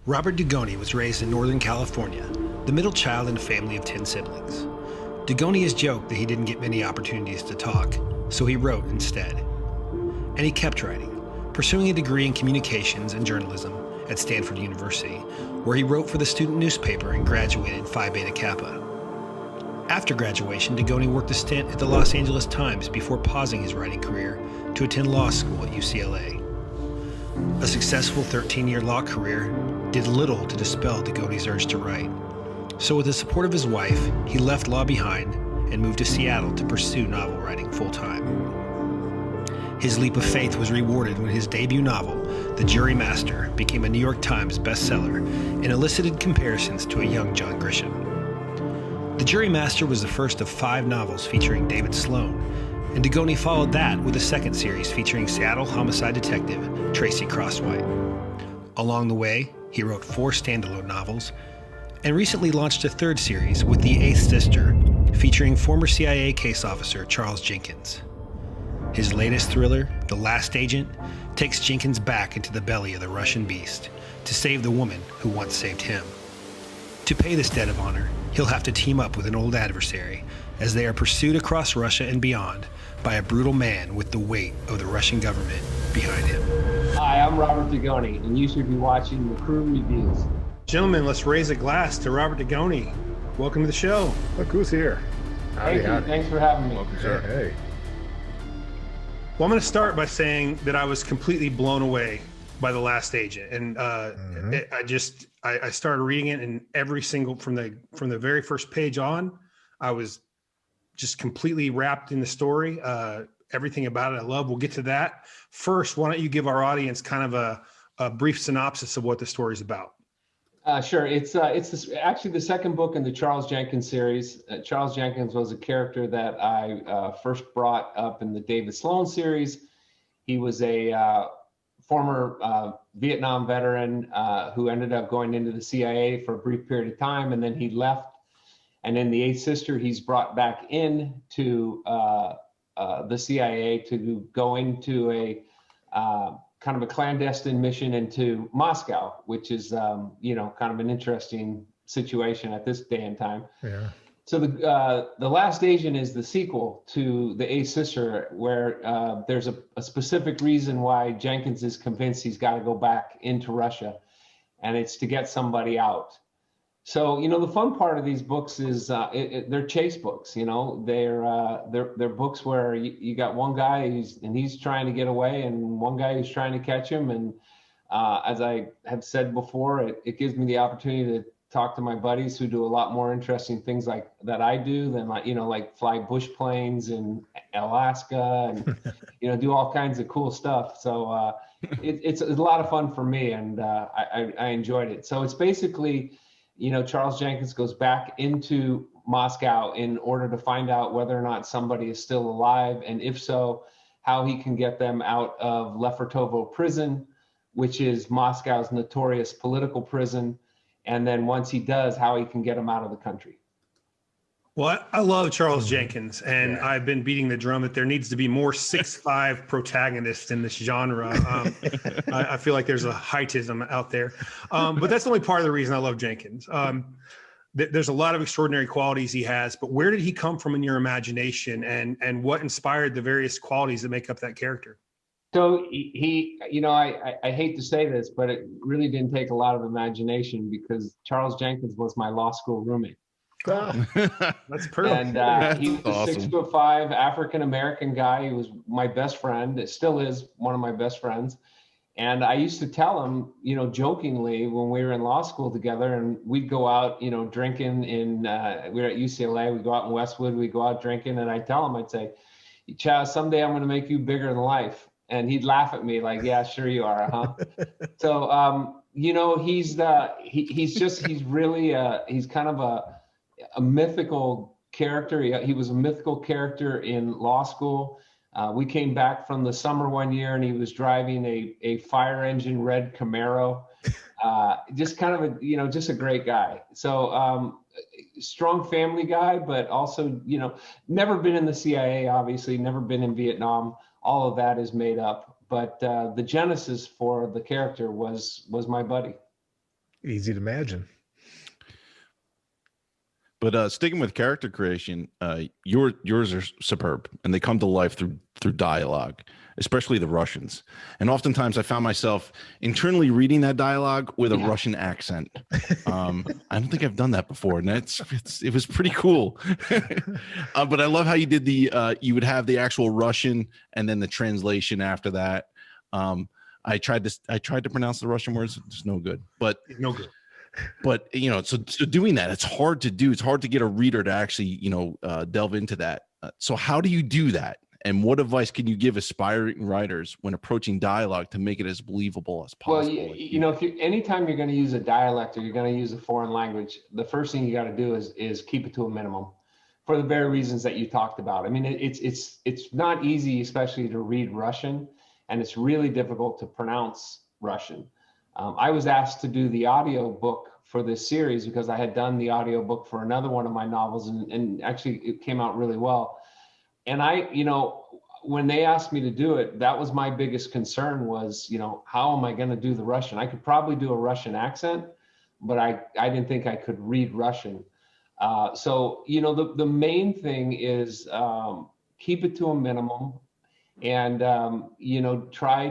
Robert Dugoni was raised in Northern California, the middle child in a family of 10 siblings. Dugoni has joked that he didn't get many opportunities to talk, so he wrote instead. And he kept writing, pursuing a degree in communications and journalism at Stanford University, where he wrote for the student newspaper and graduated Phi Beta Kappa. After graduation, Dugoni worked a stint at the Los Angeles Times before pausing his writing career to attend law school at UCLA. A successful 13-year law career did little to dispel Dugoni's urge to write. So with the support of his wife, he left law behind and moved to Seattle to pursue novel writing full-time. His leap of faith was rewarded when his debut novel, The Jury Master, became a New York Times bestseller and elicited comparisons to a young John Grisham. The Jury Master was the first of 5 novels featuring David Sloan, and Dugoni followed that with a second series featuring Seattle homicide detective Tracy Crosswhite. Along the way, he wrote 4 standalone novels and recently launched a third series with The Eighth Sister, featuring former CIA case officer Charles Jenkins. His latest thriller, The Last Agent, takes Jenkins back into the belly of the Russian beast to save the woman who once saved him. To pay this debt of honor, he'll have to team up with an old adversary as they are pursued across Russia and beyond by a brutal man with the weight of the Russian government behind him. Hi, I'm Robert Dugoni, and you should be watching the Crew Reviews. Gentlemen, let's raise a glass to Robert Dugoni. Welcome to the show. Look who's here. Thank you. Thanks for having me. Welcome, sir. Hey. Well, I'm going to start by saying that I was completely blown away by The Last Agent, and I started reading it, and every single from the very first page on, I was just completely wrapped in the story. Everything about it I love. We'll get to that. First, why don't you give our audience kind of a brief synopsis of what the story is about? Sure. It's actually the second book in the Charles Jenkins series. Charles Jenkins was a character that I first brought up in the David Sloan series. He was a former Vietnam veteran who ended up going into the CIA for a brief period of time, and then he left. And in The Eighth Sister, he's brought back in to the CIA to go into a kind of a clandestine mission into Moscow, which is, kind of an interesting situation at this day and time. Yeah. So the Last Agent is the sequel to The Eighth Sister, where there's a specific reason why Jenkins is convinced he's got to go back into Russia, and it's to get somebody out. So, the fun part of these books is they're chase books. They're books where you got one guy he's trying to get away, and one guy who's trying to catch him. And as I have said before, it gives me the opportunity to talk to my buddies who do a lot more interesting things like that I do than like fly bush planes in Alaska and do all kinds of cool stuff. So it's a lot of fun for me, and I enjoyed it. So it's basically, Charles Jenkins goes back into Moscow in order to find out whether or not somebody is still alive, and if so, how he can get them out of Lefortovo prison, which is Moscow's notorious political prison. And then once he does, how he can get them out of the country. Well, I love Charles Jenkins, and I've been beating the drum that there needs to be more 6'5" protagonists in this genre. I feel like there's a heightism out there, but that's only part of the reason I love Jenkins. There's a lot of extraordinary qualities he has, but where did he come from in your imagination, and what inspired the various qualities that make up that character? So he I hate to say this, but it really didn't take a lot of imagination, because Charles Jenkins was my law school roommate. That's perfect. And he was awesome. 6'5" African-American guy. He was my best friend. It still is one of my best friends. And I used to tell him, jokingly, when we were in law school together, and we'd go out, drinking we were at UCLA, we'd go out in Westwood, we'd go out drinking, and I'd tell him, I'd say, Chaz, someday I'm going to make you bigger than life. And he'd laugh at me like, yeah, sure you are, huh? So, he's kind of a mythical character. He was a mythical character in law school. We came back from the summer one year, and he was driving a fire engine red Camaro. Just kind of just a great guy. So strong family guy, but also, never been in the CIA, obviously, never been in Vietnam. All of that is made up. But the genesis for the character was my buddy. Easy to imagine. But sticking with character creation, yours are superb, and they come to life through dialogue, especially the Russians. And oftentimes, I found myself internally reading that dialogue with a Russian accent. I don't think I've done that before, and it was pretty cool. But I love how you did you would have the actual Russian and then the translation after that. I tried to pronounce the Russian words; it's no good. But No good. But so doing that, it's hard to do. It's hard to get a reader to actually delve into that. So how do you do that? And what advice can you give aspiring writers when approaching dialogue to make it as believable as possible? Well, anytime you're going to use a dialect or you're going to use a foreign language, the first thing you got to do is keep it to a minimum, for the very reasons that you talked about. I mean, it's not easy, especially to read Russian, and it's really difficult to pronounce Russian. I was asked to do the audio book for this series because I had done the audio book for another one of my novels, and actually it came out really well. And when they asked me to do it, that was my biggest concern was, how am I going to do the Russian? I could probably do a Russian accent, but I didn't think I could read Russian. So the main thing is keep it to a minimum, and try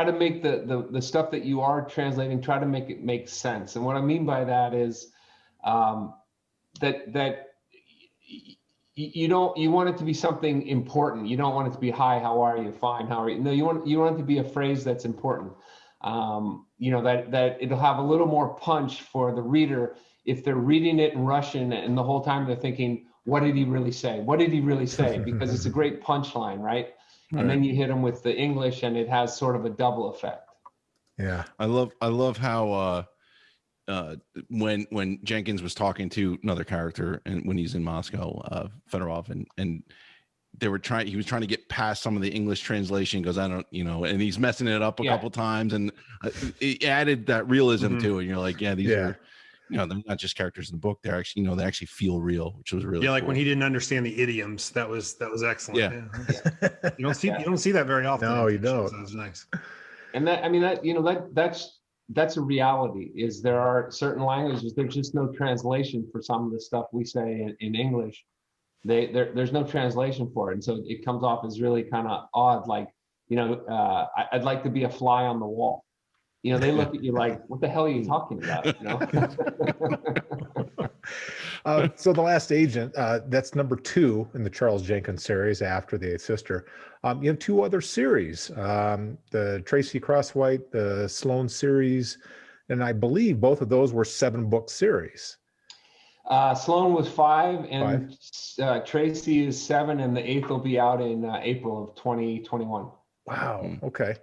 to make the stuff that you are translating, try to make it make sense. And what I mean by that is that you want it to be something important. You don't want it to be, hi, how are you? Fine, how are you? No, you want it to be a phrase that's important. That it'll have a little more punch for the reader if they're reading it in Russian and the whole time they're thinking, what did he really say? What did he really say? Because it's a great punchline, right? And then you hit them with the English, and it has sort of a double effect. Yeah, I love how when Jenkins was talking to another character, and when he's in Moscow, Fedorov, and he was trying to get past some of the English translation, because I don't, and he's messing it up a couple times, and it added that realism to it. And you're like, these are. They're not just characters in the book. They're actually, they actually feel real, which was really like cool. when he didn't understand the idioms, that was excellent. Yeah. You don't see that very often. No, you don't. So that was nice. And that's a reality. Is there are certain languages there's just no translation for some of the stuff we say in English. There's no translation for it, and so it comes off as really kind of odd. Like, I'd like to be a fly on the wall. They look at you like, what the hell are you talking about? So The Last Agent, that's number 2 in the Charles Jenkins series after The Eighth Sister. You have 2 other series, the Tracy Crosswhite, the Sloan series, and I believe both of those were 7-book series. Sloan was 5, and Tracy is 7, and the 8th will be out in April of 2021. Wow. Okay.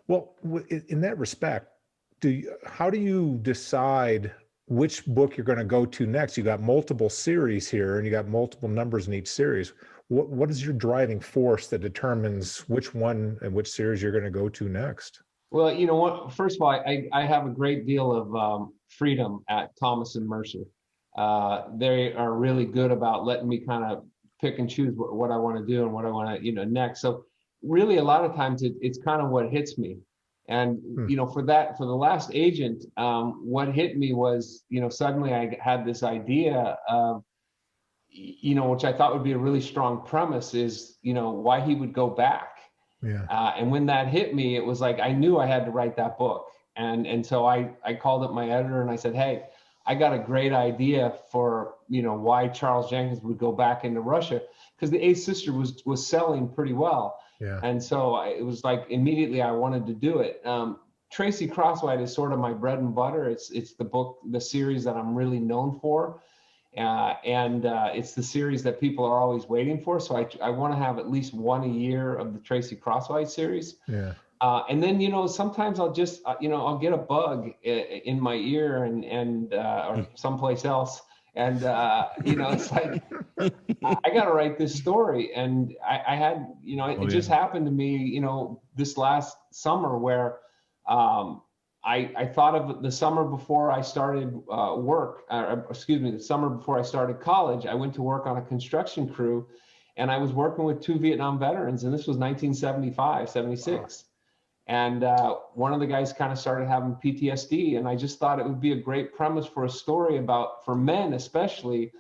Well, in that respect, how do you decide which book you're going to go to next? You got multiple series here, and you got multiple numbers in each series. What is your driving force that determines which one and which series you're going to go to next? Well, first of all, I have a great deal of freedom at Thomas and Mercer. They are really good about letting me kind of pick and choose what I want to do and what I want to, next. So really, a lot of times it's kind of what hits me. And, for The Last Agent, what hit me was, suddenly I had this idea of, which I thought would be a really strong premise is, why he would go back. Yeah. And when that hit me, it was like, I knew I had to write that book. And so I called up my editor and I said, hey, I got a great idea for, why Charles Jenkins would go back into Russia, because The Eighth Sister was selling pretty well. Yeah. And so it was like immediately I wanted to do it. Tracy Crosswhite is sort of my bread and butter. It's the series that I'm really known for. And it's the series that people are always waiting for. So I want to have at least one a year of the Tracy Crosswhite series. Yeah. And then, sometimes I'll just, I'll get a bug in my ear or someplace else. And, it's like, I got to write this story. And I had, it just happened to me, this last summer where I thought of the summer before I started the summer before I started college. I went to work on a construction crew, and I was working with 2 Vietnam veterans, and this was 1975, 76. And one of the guys kind of started having PTSD, and I just thought it would be a great premise for a story about, for men especially,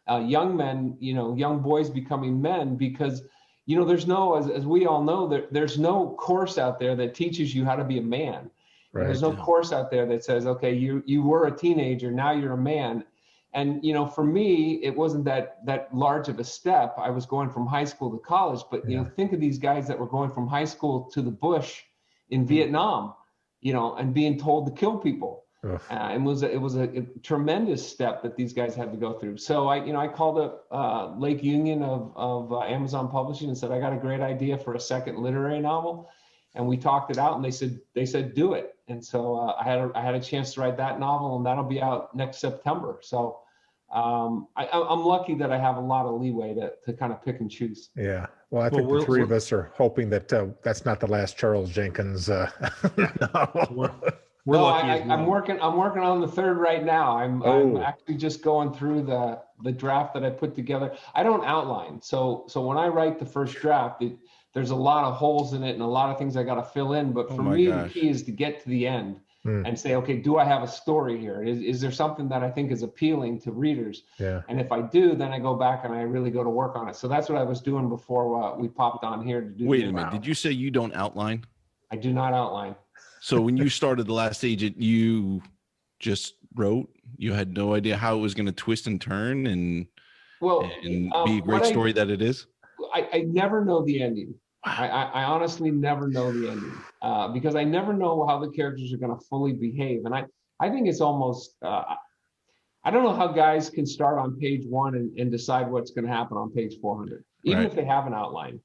young men, young boys becoming men, because there's no, as we all know, there's no course out there that teaches you how to be a man. Right. There's no course out there that says, okay, you were a teenager, now you're a man. And for me, it wasn't that large of a step. I was going from high school to college, but think of these guys that were going from high school to the bush in Vietnam, and being told to kill people. It was a tremendous step that these guys had to go through. So I called up Lake Union of Amazon Publishing and said, I got a great idea for a second literary novel. And we talked it out, and they said do it. And so I had a chance to write that novel, and that'll be out next September. So I'm lucky that I have a lot of leeway to kind of pick and choose. Yeah. Well, I think the three of us are hoping that that's not the last Charles Jenkins novel. We're lucky. I'm working on the third right now. I'm actually just going through the draft that I put together. I don't outline. So when I write the first draft, there's a lot of holes in it and a lot of things I got to fill in. But for me, the key is to get to the end and say, okay, do I have a story here? Is there something that I think is appealing to readers? Yeah. And if I do, then I go back and I really go to work on it. So that's what I was doing before we popped on here to do. Wait a minute. Did you say you don't outline? I do not outline. So when you started The Last Agent, you just wrote? You had no idea how it was going to twist and turn and be a great story that it is? I never know the ending. I honestly never know the ending because I never know how the characters are going to fully behave. And I think it's almost, I don't know how guys can start on page 1 and decide what's going to happen on page 400, even if they have an outline.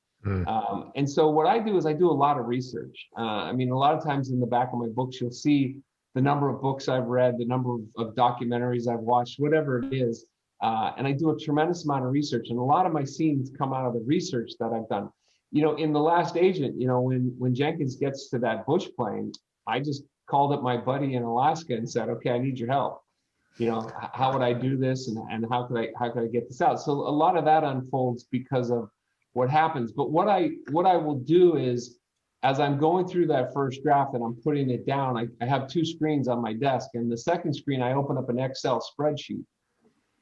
And so what I do is I do a lot of research. I mean, a lot of times in the back of my books, you'll see the number of books I've read, the number of documentaries I've watched, whatever it is. And I do a tremendous amount of research, and a lot of my scenes come out of the research that I've done. In The Last Agent, when Jenkins gets to that bush plane, I just called up my buddy in Alaska and said, okay, I need your help. How would I do this, and how could I get this out? So a lot of that unfolds because of what happens. But what I will do is, as I'm going through that first draft and I'm putting it down, I have 2 screens on my desk, and the second screen I open up an Excel spreadsheet.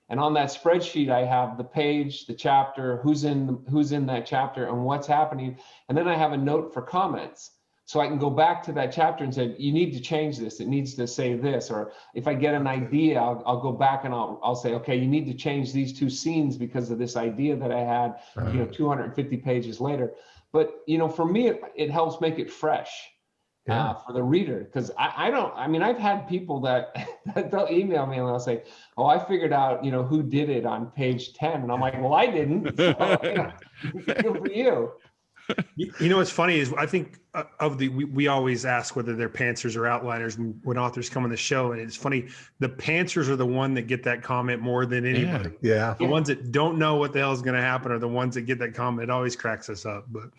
And on that spreadsheet, I have the page, the chapter, who's in that chapter, and what's happening. And then I have a note for comments. So I can go back to that chapter and say, you need to change this. It needs to say this. Or if I get an idea, I'll go back and I'll say, okay, you need to change these 2 scenes because of this idea that I had, 250 pages later. But, for me, it helps make it fresh. For the reader, because I've had people that they'll email me and they'll say, oh, I figured out, who did it on page 10. And I'm like, well, I didn't. So, good for you. What's funny is I think we always ask whether they're pantsers or outliners when authors come on the show. And it's funny, the pantsers are the one that get that comment more than anybody. Yeah. The ones that don't know what the hell is going to happen are the ones that get that comment. It always cracks us up. But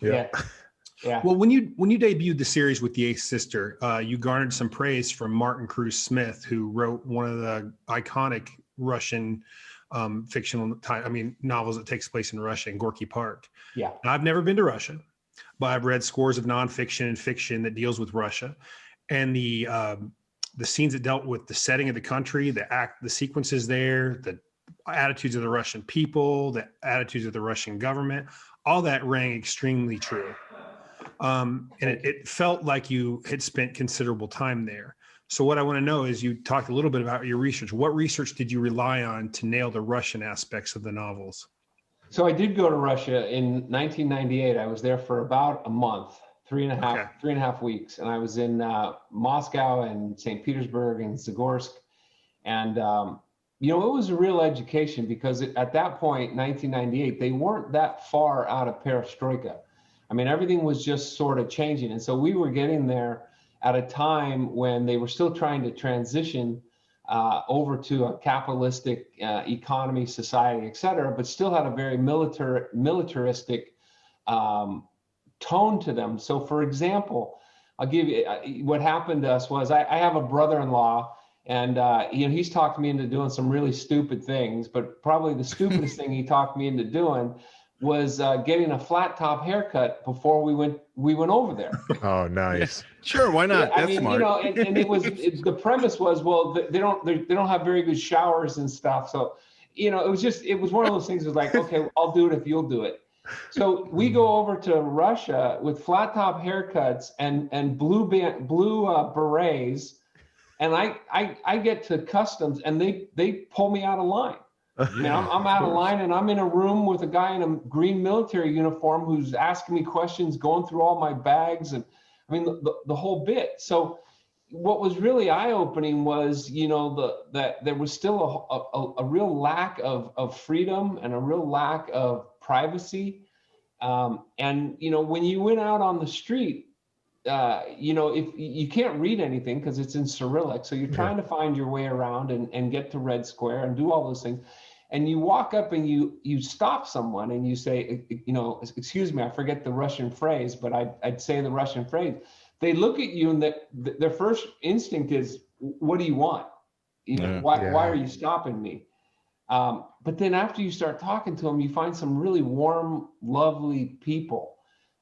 Yeah. Well, when you debuted the series with The Eighth Sister, you garnered some praise from Martin Cruz Smith, who wrote one of the iconic Russian novels that takes place in Russia, in Gorky Park. Yeah. Now, I've never been to Russia, but I've read scores of nonfiction and fiction that deals with Russia, and the scenes that dealt with the setting of the country, the sequences there, the attitudes of the Russian people, the attitudes of the Russian government, all that rang extremely true. And it felt like you had spent considerable time there. So what I want to know is, you talked a little bit about your research. What research did you rely on to nail the Russian aspects of the novels? So I did go to Russia in 1998. I was there for about a month, 3.5 weeks. And I was in Moscow and St. Petersburg and Zagorsk. And, it was a real education, because at that point, 1998, they weren't that far out of perestroika. I mean, everything was just sort of changing. And so we were getting there at a time when they were still trying to transition over to a capitalistic economy, society, et cetera, but still had a very militaristic tone to them. So, for example, I'll give you what happened to us was I have a brother-in-law, and he's talked me into doing some really stupid things, but probably the stupidest thing he talked me into doing was getting a flat top haircut before we went over there. Oh, nice. Sure, why not? Yeah, I That's mean, smart. you know, and the premise was, well, they don't have very good showers and stuff. So, you know, it was one of those things. It was like, okay, I'll do it if you'll do it. So we go over to Russia with flat top haircuts and blue berets, and I get to customs and they pull me out of line. I mean, I'm out of line, and I'm in a room with a guy in a green military uniform who's asking me questions, going through all my bags, and I mean the whole bit. So what was really eye-opening was, you know, that there was still a real lack of freedom and a real lack of privacy. And you know, when you went out on the street, you know, if you can't read anything because it's in Cyrillic, so you're trying to find your way around and get to Red Square and do all those things. And you walk up and you stop someone and you say, you know, excuse me, I forget the Russian phrase, but I'd say the Russian phrase. They look at you and their first instinct is, what do you want? You know, why are you stopping me? But then after you start talking to them, you find some really warm, lovely people,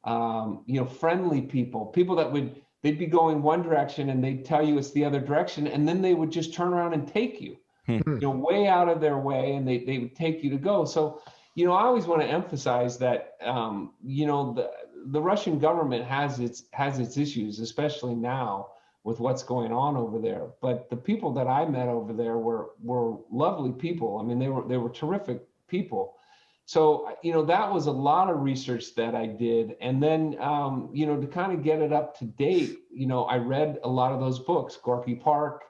you know, friendly people that they'd be going one direction and they'd tell you it's the other direction. And then they would just turn around and take you. You know, way out of their way, and they would take you to go. So, you know, I always want to emphasize that, you know, the Russian government has its issues, especially now with what's going on over there. But the people that I met over there were lovely people. I mean, they were terrific people. So, you know, that was a lot of research that I did. And then, you know, to kind of get it up to date, you know, I read a lot of those books, Gorky Park,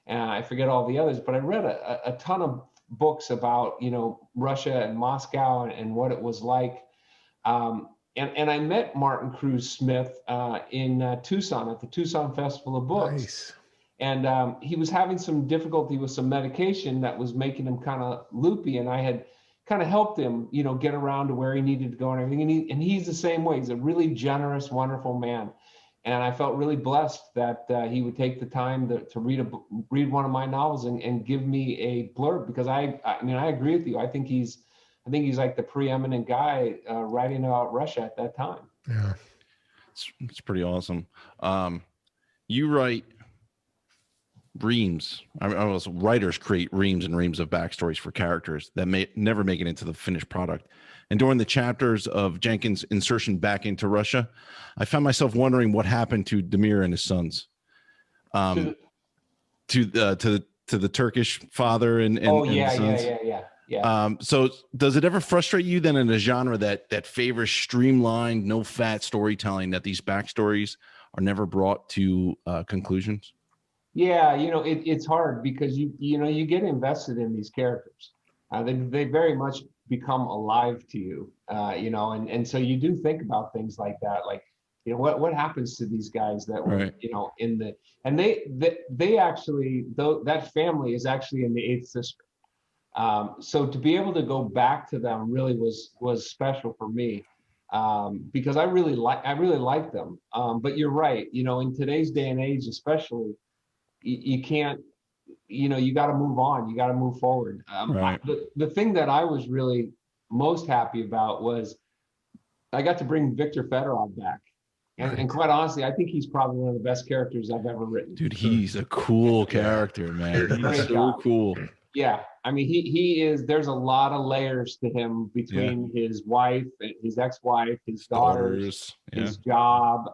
and I forget all the others, but I read a ton of books about, you know, Russia and Moscow and what it was like. And I met Martin Cruz Smith in Tucson at the Tucson Festival of Books. Nice. And he was having some difficulty with some medication that was making him kind of loopy. And I had kind of helped him, you know, get around to where he needed to go and everything. And he's the same way. He's a really generous, wonderful man. And I felt really blessed that he would take the time to read one of my novels and give me a blurb, because I mean, I agree with you. I think he's like the preeminent guy writing about Russia at that time. Yeah, it's pretty awesome. You write reams. Writers create reams and reams of backstories for characters that may never make it into the finished product. And during the chapters of Jenkins' insertion back into Russia, I found myself wondering what happened to Demir and his sons, to the Turkish father and sons. Yeah. So does it ever frustrate you then in a genre that favors streamlined, no fat storytelling, that these backstories are never brought to conclusions? Yeah, you know, it's hard because you know, you get invested in these characters. They very much become alive to you, you know, and so you do think about things like that, like, you know, what happens to these guys that were, you know, and they actually, though, that family is actually in the Eighth Sister. So to be able to go back to them really was special for me, because I really like them. But you're right, you know, in today's day and age, especially, you can't, you know, you got to move on, you got to move forward. The thing that I was really most happy about was I got to bring Viktor Fedorov back. And quite honestly, I think he's probably one of the best characters I've ever written. Dude, he's a cool character, man. He's so cool. Yeah, I mean, he is. There's a lot of layers to him between his wife, his ex-wife, his daughters, his job.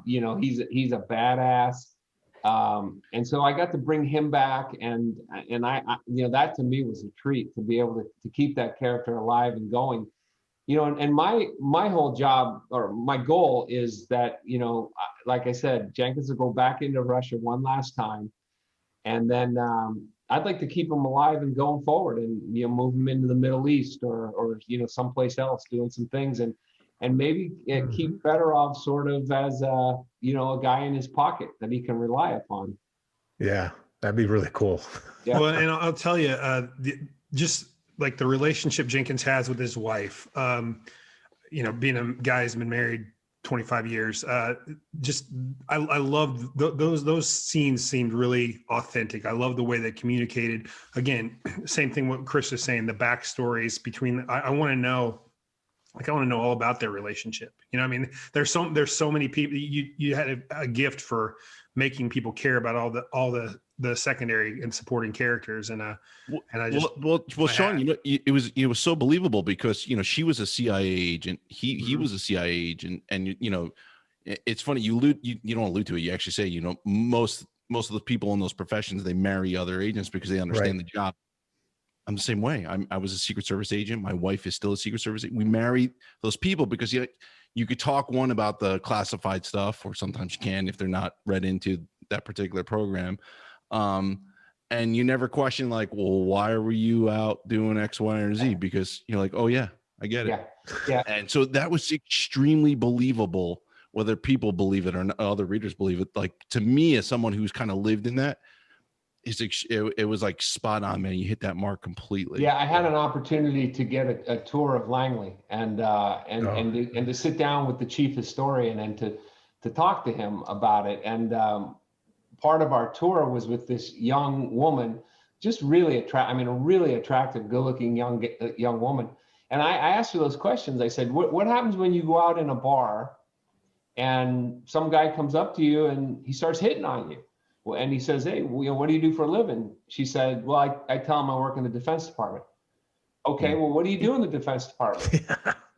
You know, he's a badass. And so I got to bring him back, and I you know, that to me was a treat to be able to keep that character alive and going. You know, and my whole job, or my goal, is that, you know, like I said, Jenkins will go back into Russia one last time, and then I'd like to keep him alive and going forward, and, you know, move him into the Middle East or you know, someplace else, doing some things, and maybe keep Fedorov sort of as you know, a guy in his pocket that he can rely upon. Yeah, that'd be really cool. Yeah. Well, and I'll tell you, just like the relationship Jenkins has with his wife, you know, being a guy who's been married 25 years, I loved those scenes. Seemed really authentic. I love the way they communicated. Again, same thing what Chris is saying, the backstories between, I want to know Like I want to know all about their relationship. You know, I mean, there's so many people. You had a gift for making people care about all the secondary and supporting characters, and I just Sean, you know, it was so believable because you know she was a CIA agent, he was a CIA agent, and you know, it's funny you don't allude to it. You actually say, you know, most of the people in those professions, they marry other agents because they understand the job. I'm the same way. I was a Secret Service agent. My wife is still a Secret Service agent. We marry those people because you could talk one about the classified stuff, or sometimes you can if they're not read into that particular program. And you never question like, well, why were you out doing X, Y, or Z? Because you're like, oh yeah, I get it. Yeah. And so that was extremely believable, whether people believe it or not, other readers believe it. Like to me, as someone who's kind of lived in that, it was like spot on, man. You hit that mark completely. Yeah, I had an opportunity to get a tour of Langley and to sit down with the chief historian and to talk to him about it. And part of our tour was with this young woman, just really a really attractive, good-looking young woman. And I asked her those questions. I said, what happens when you go out in a bar and some guy comes up to you and he starts hitting on you? And he says, hey, what do you do for a living? She said, well, I tell him I work in the Defense Department. Okay, well, what do you do in the Defense Department?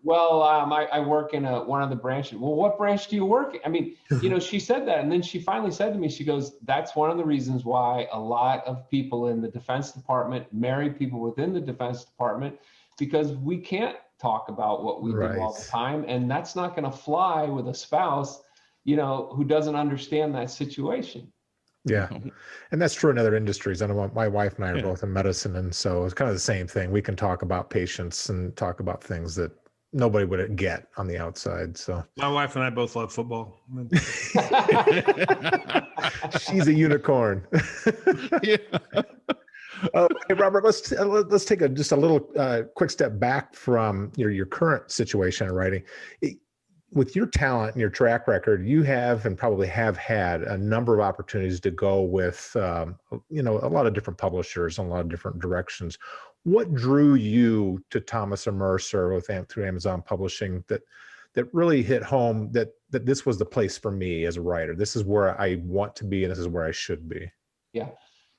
Well, I work in one of the branches. Well, what branch do you work in? I mean, you know, she said that. And then she finally said to me, she goes, that's one of the reasons why a lot of people in the Defense Department marry people within the Defense Department, because we can't talk about what we do all the time. And that's not going to fly with a spouse, you know, who doesn't understand that situation. Yeah. And that's true in other industries. I know my wife and I are both in medicine. And so it's kind of the same thing. We can talk about patients and talk about things that nobody would get on the outside. So my wife and I both love football. She's a unicorn. Yeah. Hey, Robert, let's take just a little quick step back from your current situation in writing. With your talent and your track record, you have and probably have had a number of opportunities to go with, you know, a lot of different publishers and a lot of different directions. What drew you to Thomas and Mercer through Amazon Publishing that really hit home that this was the place for me as a writer? This is where I want to be, and this is where I should be. Yeah.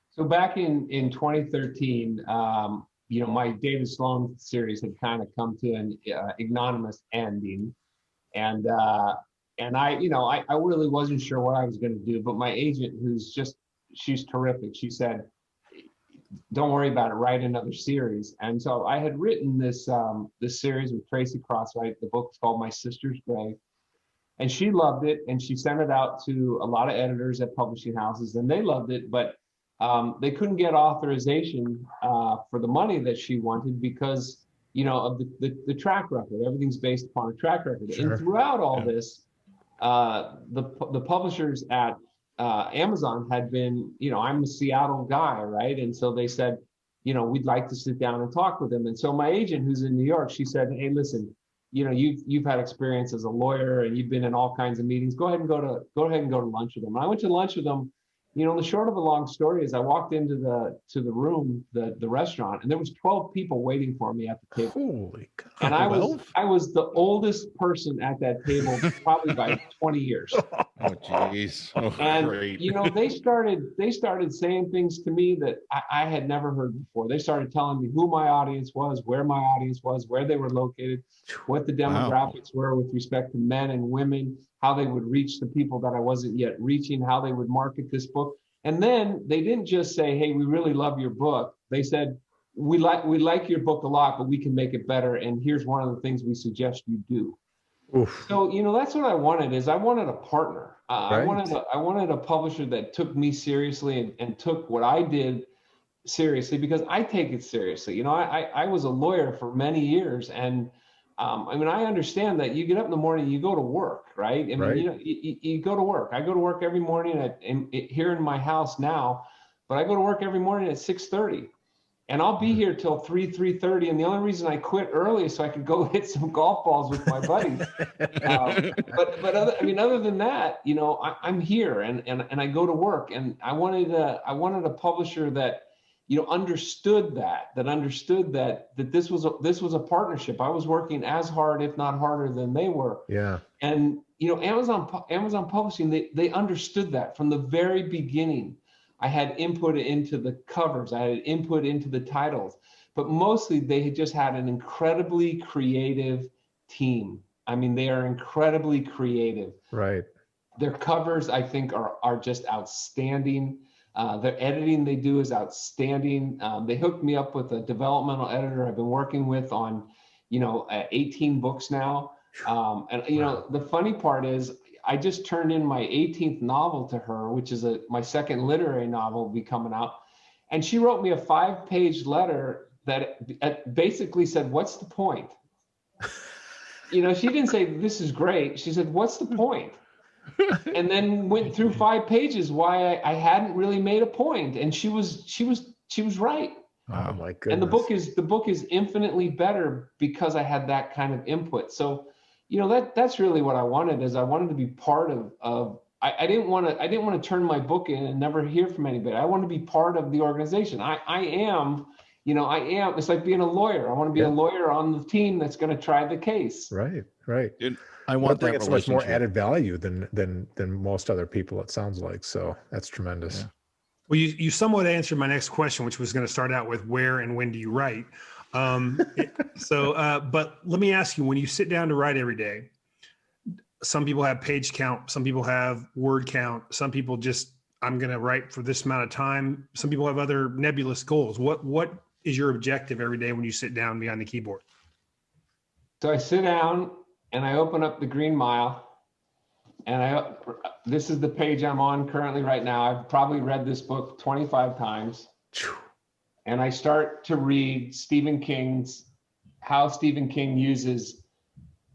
So back in 2013, you know, my David Sloan series had kind of come to an ignominious ending. And I, you know, I really wasn't sure what I was going to do, but my agent, she's terrific. She said, don't worry about it, write another series. And so I had written this series with Tracy Crosswhite. The book's called My Sister's Grave. And she loved it. And she sent it out to a lot of editors at publishing houses, and they loved it. But they couldn't get authorization for the money that she wanted because, you know, of the track record. Everything's based upon a track record. Sure. And throughout all this, the publishers at Amazon had been, you know, I'm a Seattle guy, right? And so they said, you know, we'd like to sit down and talk with them. And so my agent, who's in New York, she said, hey, listen, you know, you've had experience as a lawyer and you've been in all kinds of meetings. Go ahead and go to lunch with them. And I went to lunch with them. You know, the short of a long story is I walked into the room, the restaurant, and there was 12 people waiting for me at the table. Holy God. And I was the oldest person at that table, probably by 20 years. Oh, geez. Oh, and great. you know, they started saying things to me that I had never heard before. They started telling me who my audience was, where my audience was, where they were located, what the demographics were with respect to men and women, how they would reach the people that I wasn't yet reaching, how they would market this book. And then they didn't just say, hey, we really love your book. They said, we like your book a lot, but we can make it better. And here's one of the things we suggest you do. Oof. So, you know, that's what I wanted is I wanted a partner. Right. I wanted a publisher that took me seriously and took what I did seriously, because I take it seriously. You know, I was a lawyer for many years, and I mean, I understand that you get up in the morning, you go to work, right? I mean, you know, you go to work. I go to work every morning here in my house now, but I go to work every morning at 6:30, and I'll be here till 3:30. And the only reason I quit early is so I could go hit some golf balls with my buddies. But other than that, you know, I'm here and I go to work, and I wanted a publisher that, understood that this was a partnership. I was working as hard, if not harder than they were. Yeah. And, Amazon Publishing, they understood that from the very beginning. I had input into the covers, I had input into the titles, but mostly they had just had an incredibly creative team. I mean, they are incredibly creative. Right. Their covers, I think, are just outstanding. Their editing they do is outstanding. They hooked me up with a developmental editor I've been working with on, 18 books now. The funny part is I just turned in my 18th novel to her, which is my second literary novel will be coming out. And she wrote me a 5-page letter that basically said, what's the point? She didn't say, this is great. She said, what's the point? And then went through 5 pages why I hadn't really made a point. And she was right. Oh my goodness. And the book is infinitely better because I had that kind of input. So, that's really what I wanted, is I wanted to be part of I didn't want to turn my book in and never hear from anybody. I want to be part of the organization. I am, it's like being a lawyer. I want to be a lawyer on the team that's going to try the case. Right. Right. Dude, I want that it's much more relationship. added value than most other people, it sounds like. So that's tremendous. Yeah. Well, you somewhat answered my next question, which was going to start out with where and when do you write? But let me ask you, when you sit down to write every day, some people have page count, some people have word count, some people just, I'm going to write for this amount of time. Some people have other nebulous goals. What is your objective every day when you sit down behind the keyboard? So I sit down and I open up the Green Mile, and this is the page I'm on currently right now. I've probably read this book 25 times. And I start to read how Stephen King uses,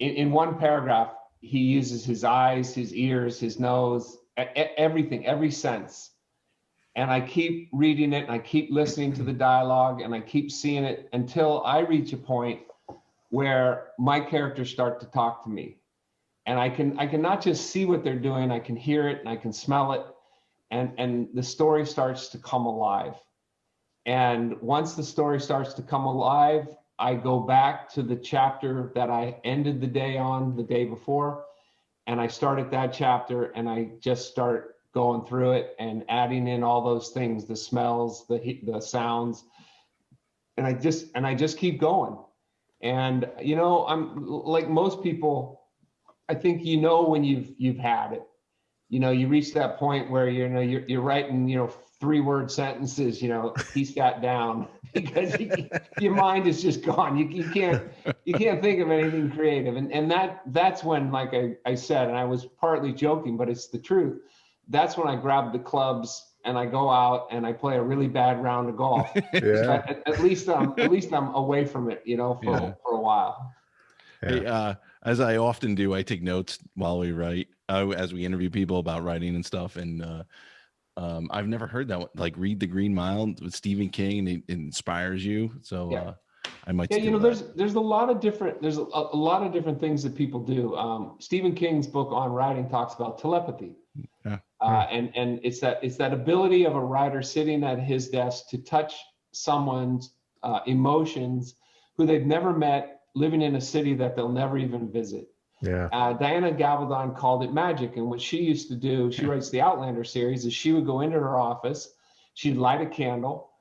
in one paragraph, he uses his eyes, his ears, his nose, everything, every sense. And I keep reading it, and I keep listening to the dialogue, and I keep seeing it until I reach a point where my characters start to talk to me. And I can not just see what they're doing, I can hear it and I can smell it. And the story starts to come alive. And once the story starts to come alive, I go back to the chapter that I ended the day on the day before. And I start at that chapter, and I just start going through it and adding in all those things, the smells, the sounds. And I just keep going. And, I'm like most people, I think, when you've had it, you reach that point where, you're writing, 3-word sentences, piece that down, because your mind is just gone. You can't think of anything creative. And that's when, like I said, and I was partly joking, but it's the truth. That's when I grab the clubs and I go out and I play a really bad round of golf. Yeah. At least I'm away from it, for a while. Yeah. Hey, as I often do, I take notes while we write, as we interview people about writing and stuff. And I've never heard that one, like read The Green Mile with Stephen King, and it inspires you. So I might. Yeah, there's a lot of different things that people do. Stephen King's book on writing talks about telepathy. Yeah. And it's that ability of a writer sitting at his desk to touch someone's emotions who they've never met, living in a city that they'll never even visit. Yeah. Diana Gabaldon called it magic. And what she used to do, she writes the Outlander series, is she would go into her office, she'd light a candle,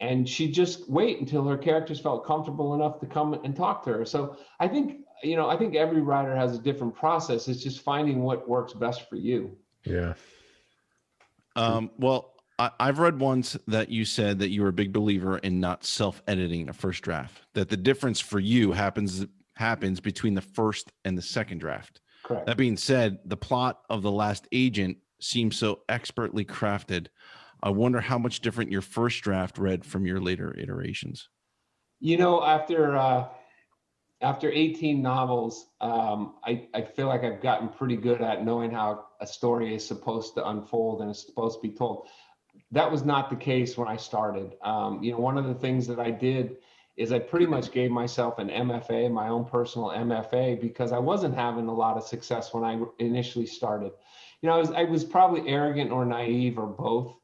and she'd just wait until her characters felt comfortable enough to come and talk to her. So I think every writer has a different process. It's just finding what works best for you. Yeah. Well, I've read once that you said that you were a big believer in not self-editing a first draft, that the difference for you happens between the first and the second draft. Correct. That being said, the plot of The Last Agent seems so expertly crafted. I wonder how much different your first draft read from your later iterations. After 18 novels, I feel like I've gotten pretty good at knowing how a story is supposed to unfold and is supposed to be told. That was not the case when I started. One of the things that I did is I pretty much gave myself an MFA, my own personal MFA, because I wasn't having a lot of success when I initially started. I was probably arrogant or naive or both.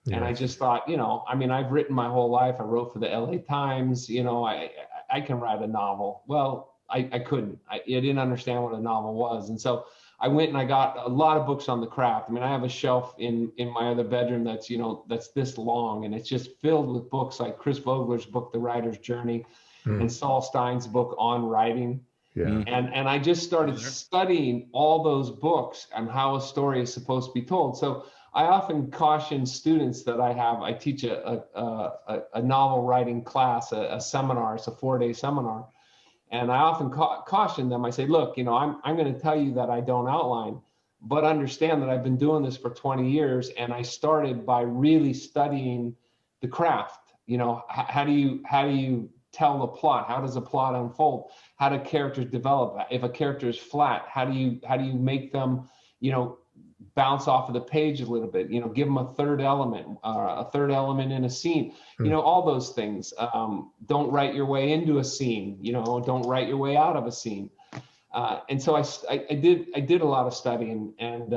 And I just thought, I mean, I've written my whole life. I wrote for the LA Times, I can write a novel. Well, I couldn't. I didn't understand what a novel was. And so I went and I got a lot of books on the craft. I mean, I have a shelf in my other bedroom that's, that's this long, and it's just filled with books like Chris Vogler's book, The Writer's Journey, and Saul Stein's book on writing. Yeah. And I just started studying all those books and how a story is supposed to be told. So I often caution students that I teach a novel writing class, a seminar. It's a 4-day seminar. And I often caution them. I say, look, I'm going to tell you that I don't outline, but understand that I've been doing this for 20 years. And I started by really studying the craft. How do you tell the plot? How does a plot unfold? How do characters develop? If a character is flat, how do you make them, bounce off of the page a little bit, give them a third element in a scene, all those things. Don't write your way into a scene, don't write your way out of a scene. And so I did a lot of studying. And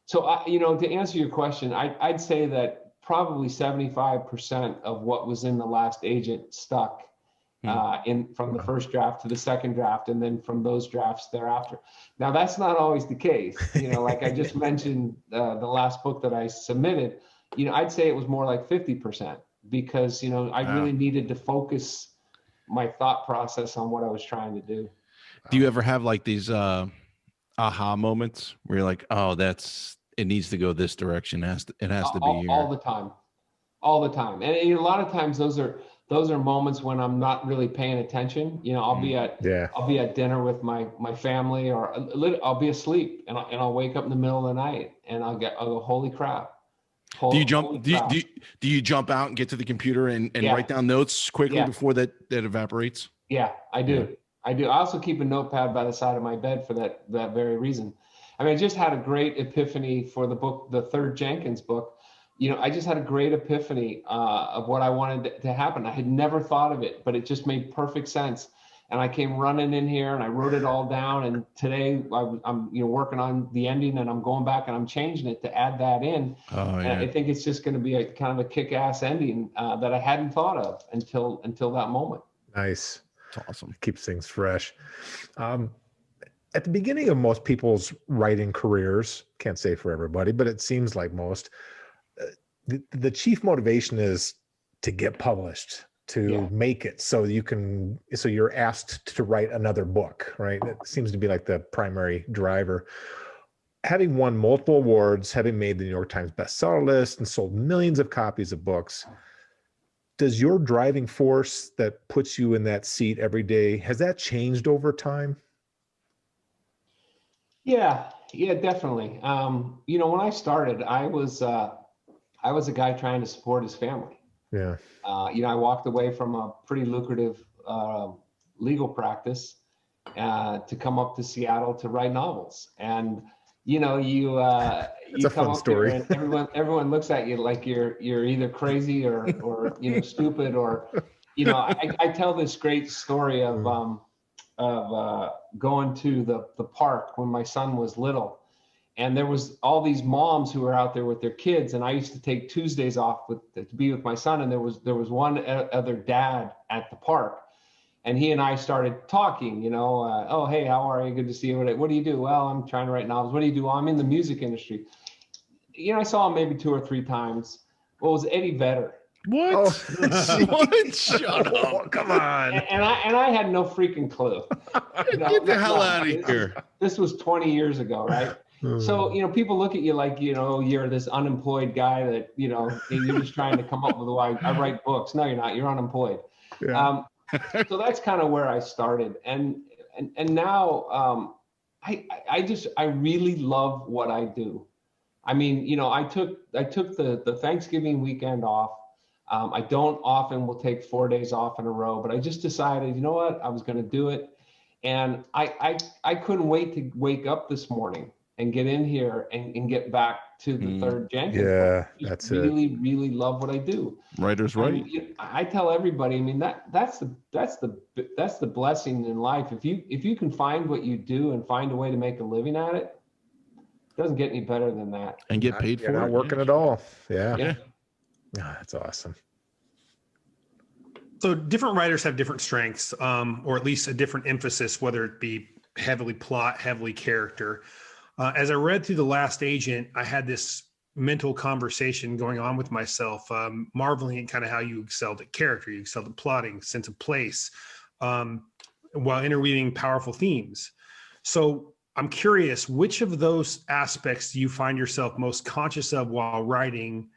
so to answer your question, I'd say that probably 75% of what was in The Last Agent stuck from the first draft to the second draft, and then from those drafts thereafter. Now, that's not always the case. Like I just mentioned, the last book that I submitted, I'd say it was more like 50%, because, I really needed to focus my thought process on what I was trying to do. Do you ever have like these aha moments where you're like, oh, it needs to go this direction. It has to be here. All the time. And a lot of times those are moments when I'm not really paying attention. I'll be at dinner with my family, or I'll be asleep, and I'll wake up in the middle of the night, and I'll go, holy crap. Do you jump out and get to the computer and write down notes quickly before that evaporates? Yeah, I do. Yeah. I do. I also keep a notepad by the side of my bed for that very reason. I mean, I just had a great epiphany for the book, the third Jenkins book. I just had a great epiphany of what I wanted to happen. I had never thought of it, but it just made perfect sense. And I came running in here and I wrote it all down. And today I'm working on the ending, and I'm going back and I'm changing it to add that in. And I think it's just going to be a kind of a kick-ass ending that I hadn't thought of until that moment. Nice. It's awesome. It keeps things fresh. At the beginning of most people's writing careers, can't say for everybody, but it seems like most, the chief motivation is to get published, to make it so you're asked to write another book, right? It seems to be like the primary driver. Having won multiple awards, having made the New York Times bestseller list and sold millions of copies of books, does your driving force that puts you in that seat every day, has that changed over time? Yeah, definitely. When I started, I was a guy trying to support his family. Yeah. I walked away from a pretty lucrative legal practice to come up to Seattle to write novels. And you come up there and everyone looks at you like you're either crazy or stupid, or I tell this great story of going to the park when my son was little, and there was all these moms who were out there with their kids, and I used to take Tuesdays off to be with my son, and there was one other dad at the park. And he and I started talking, oh, hey, how are you? Good to see you. What do you do? Well, I'm trying to write novels. What do you do? Well, I'm in the music industry. I saw him maybe 2 or 3 times. Well, it was Eddie Vedder. What? Oh. What? Shut up. Oh, come on. And I had no freaking clue. Get the hell out of here. This was 20 years ago, right? So, people look at you like, you're this unemployed guy that, you're just trying to come up with why I write books. No, you're not. You're unemployed. Yeah. So that's kind of where I started. And now I really love what I do. I mean, I took the Thanksgiving weekend off. I don't often will take 4 days off in a row, but I just decided, you know what, I was going to do it. And I couldn't wait to wake up this morning and get in here and get back to the third Jenkins. Yeah, that's really, really love what I do. Writer's right. I tell everybody, I mean, that's the blessing in life. If you can find what you do and find a way to make a living at it, it doesn't get any better than that. And get paid for it. Not working at all. Yeah. Ah, that's awesome. So different writers have different strengths, or at least a different emphasis, whether it be heavily plot, heavily character. As I read through The Last Agent, I had this mental conversation going on with myself, marveling at kind of how you excelled at character, you excelled at plotting, sense of place, while interweaving powerful themes. So I'm curious, which of those aspects do you find yourself most conscious of while writing,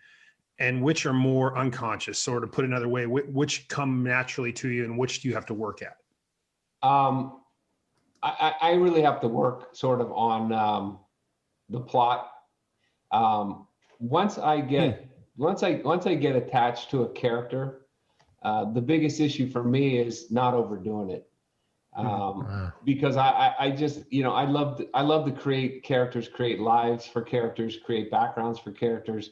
and which are more unconscious? So to put another way, which come naturally to you and which do you have to work at? I really have to work sort of on the plot. Once I get attached to a character, the biggest issue for me is not overdoing it. Because I just, I love to create characters, create lives for characters, create backgrounds for characters.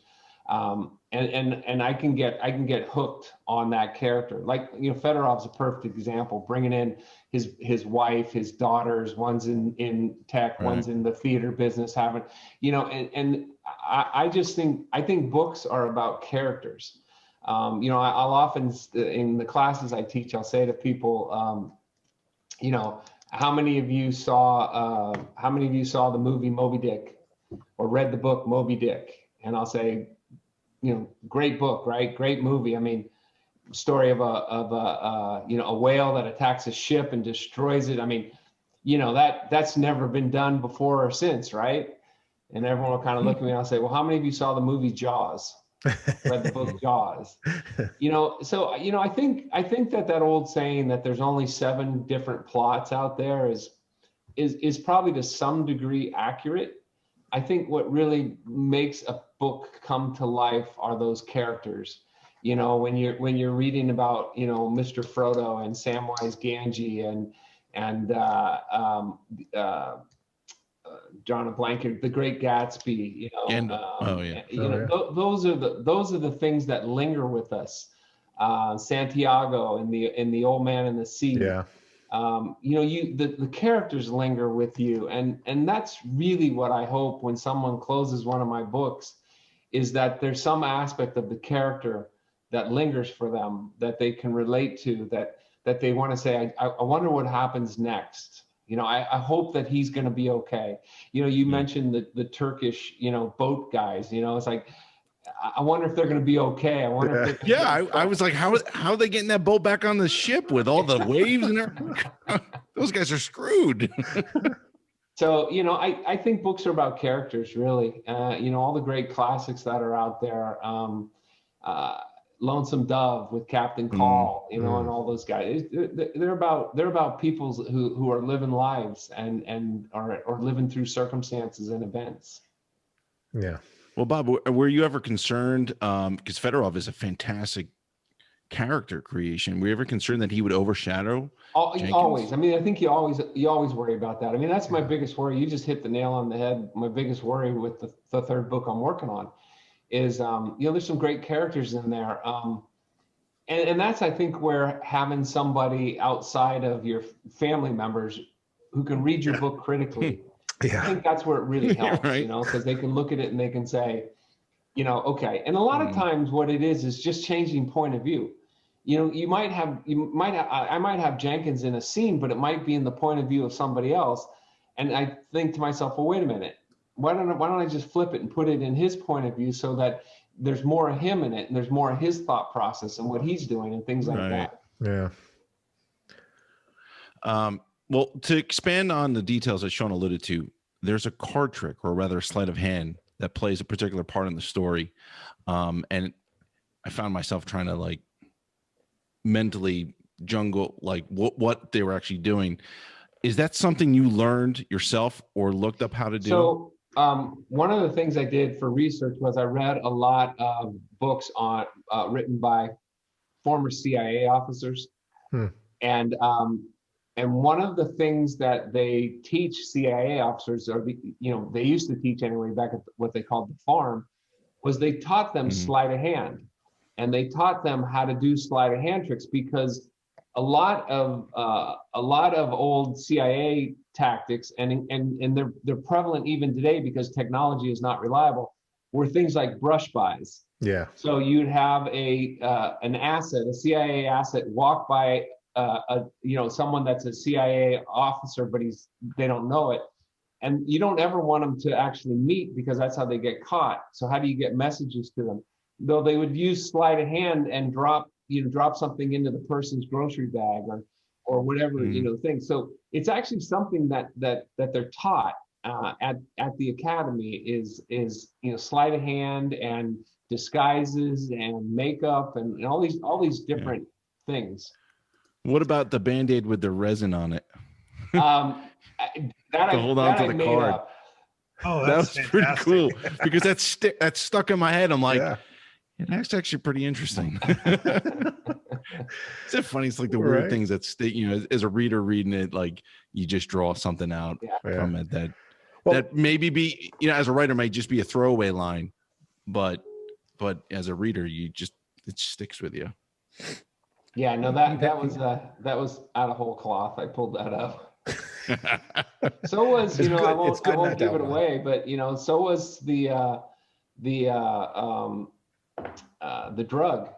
And I can get hooked on that character. Like, Fedorov's a perfect example, bringing in his wife, his daughters, one's in tech, Right. one's in the theater business, and I just think books are about characters. I'll often, in the classes I teach, I'll say to people, how many of you saw the movie Moby Dick or read the book Moby Dick? And I'll say, great book, right? Great movie. I mean, story of a whale that attacks a ship and destroys it. I mean, that's never been done before or since, right? And everyone will kind of look at me and I'll say, well, how many of you saw the movie Jaws? Read the book Jaws? So I think that old saying that there's only 7 different plots out there is probably to some degree accurate. I think what really makes a book come to life are those characters. When you're reading about Mr. Frodo and Samwise Gamgee and John a Blanket, The Great Gatsby, those are the things that linger with us. Santiago and the Old Man and the Sea. Yeah. The characters linger with you, and that's really what I hope when someone closes one of my books, is that there's some aspect of the character that lingers for them, that they can relate to, that they want to say, I wonder what happens next. I hope that he's going to be okay. You mentioned the Turkish, boat guys. It's like, I wonder if they're going to be okay. I wonder. If I was like, how are they getting that boat back on the ship with all the waves and everything? Those guys are screwed. So, I think books are about characters, really. All the great classics that are out there, Lonesome Dove with Captain Call, and all those guys. They're about people who are living lives and are living through circumstances and events. Yeah. Well, Bob, were you ever concerned, because Fedorov is a fantastic character creation, were you ever concerned that he would overshadow Jenkins? Always. I mean, I think you always worry about that. I mean, that's my biggest worry. You just hit the nail on the head. My biggest worry with the third book I'm working on is, there's some great characters in there. And that's, I think, where having somebody outside of your family members who can read your book critically, I think that's where it really helps, Right. because they can look at it and they can say, okay. And a lot of times what it is just changing point of view. I might have Jenkins in a scene, but it might be in the point of view of somebody else. And I think to myself, well, wait a minute. Why don't I just flip it and put it in his point of view, so that there's more of him in it and there's more of his thought process and what he's doing and things like that. Yeah. Well, to expand on the details that Sean alluded to, there's a card trick, or rather a sleight of hand, that plays a particular part in the story. And I found myself trying to mentally jungle what they were actually doing. Is that something you learned yourself or looked up how to do? So one of the things I did for research was I read a lot of books on written by former CIA officers. And one of the things that they teach CIA officers, or they used to teach anyway back at what they called the farm, was they taught them sleight of hand, and they taught them how to do sleight of hand tricks, because a lot of old CIA tactics, and they're prevalent even today because technology is not reliable. were things like brush buys. Yeah. So you'd have an asset, a CIA asset, walk by someone that's a CIA officer, but they don't know it, and you don't ever want them to actually meet because that's how they get caught. So how do you get messages to them? Though they would use sleight of hand and drop something into the person's grocery bag or whatever thing. So it's actually something that they're taught at the academy is sleight of hand and disguises and makeup and all these different things. What about the Band-Aid with the resin on it? To hold on to the card. Up. Oh, That that's was pretty cool because that's stuck in my head. I'm like, Yeah. that's actually pretty interesting. Isn't it funny? It's like the weird things that stay, as a reader reading it, like you just draw something out from it that maybe be, as a writer might just be a throwaway line, but as a reader, it sticks with you. Yeah, no, that was out of whole cloth. I pulled that up. So was, I won't give it away, but so was the drug.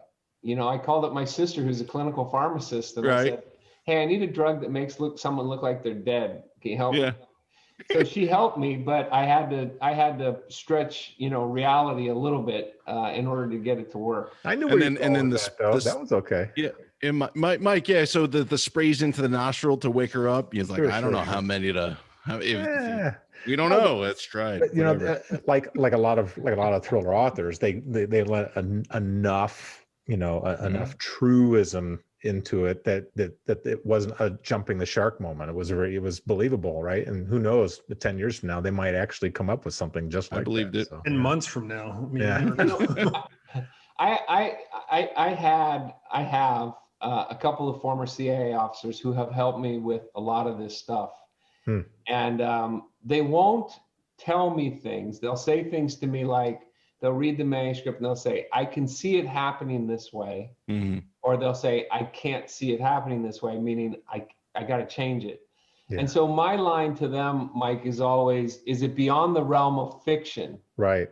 I called up my sister, who's a clinical pharmacist, and I said, "Hey, I need a drug that makes someone look like they're dead. Can you help me?" So she helped me, but I had to stretch, reality a little bit in order to get it to work. I knew. And then that was okay. Yeah. And Mike, yeah. So the sprays into the nostril to wake her up. He's like, I don't know how many to. We don't know. Let's try it. But, like a lot of thriller authors, they let enough enough truism into it that it wasn't a jumping the shark moment. It was believable, right? And who knows, 10 years from now, they might actually come up with something just like I believed that, it. So. And months from now. I have a couple of former CIA officers who have helped me with a lot of this stuff. And they won't tell me things. They'll say things to me like, they'll read the manuscript and they'll say, I can see it happening this way. Or they'll say, I can't see it happening this way, meaning I got to change it. Yeah. And so my line to them, Mike, is always, is it beyond the realm of fiction? Right.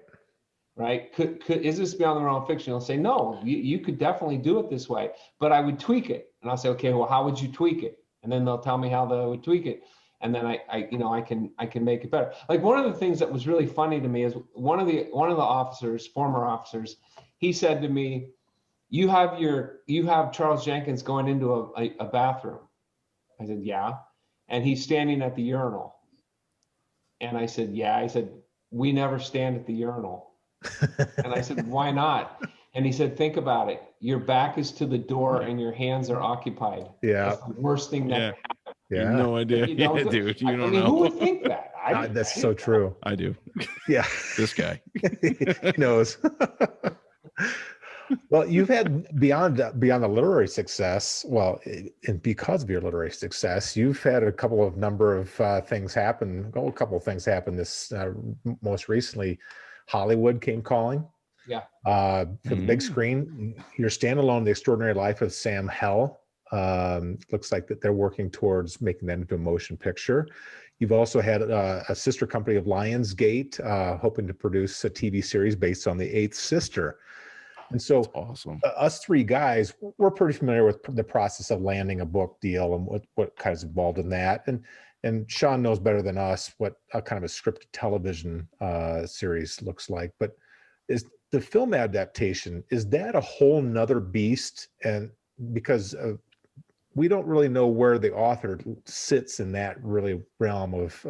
Is this beyond the realm of fiction? They'll say, no, you could definitely do it this way, but I would tweak it. And I'll say, okay, well, how would you tweak it? And then they'll tell me how they would tweak it. And then I can make it better. Like one of the things that was really funny to me is one of the officers, former officers, he said to me, you have Charles Jenkins going into a bathroom. I said, yeah. And he's standing at the urinal. And I said, yeah. I said, we never stand at the urinal. And I said, why not? And he said, think about it. Your back is to the door and your hands are occupied. Yeah. That's the worst thing that can happen. Yeah. No idea. Dude. You don't know. Who would think that? That's so true. I do. Yeah. This guy. He knows. Well, you've had beyond the literary success. Well, and because of your literary success, you've had a couple of things happen. A couple of things happened. This most recently, Hollywood came calling. Yeah. For the big screen, your standalone, The Extraordinary Life of Sam Hell. Looks like that they're working towards making that into a motion picture. You've also had a sister company of Lionsgate hoping to produce a TV series based on The Eighth Sister. And so awesome. Us three guys, we're pretty familiar with the process of landing a book deal and what kind is involved in that. And Sean knows better than us what a kind of a scripted television series looks like. But is the film adaptation, is that a whole nother beast? And because we don't really know where the author sits in that really realm of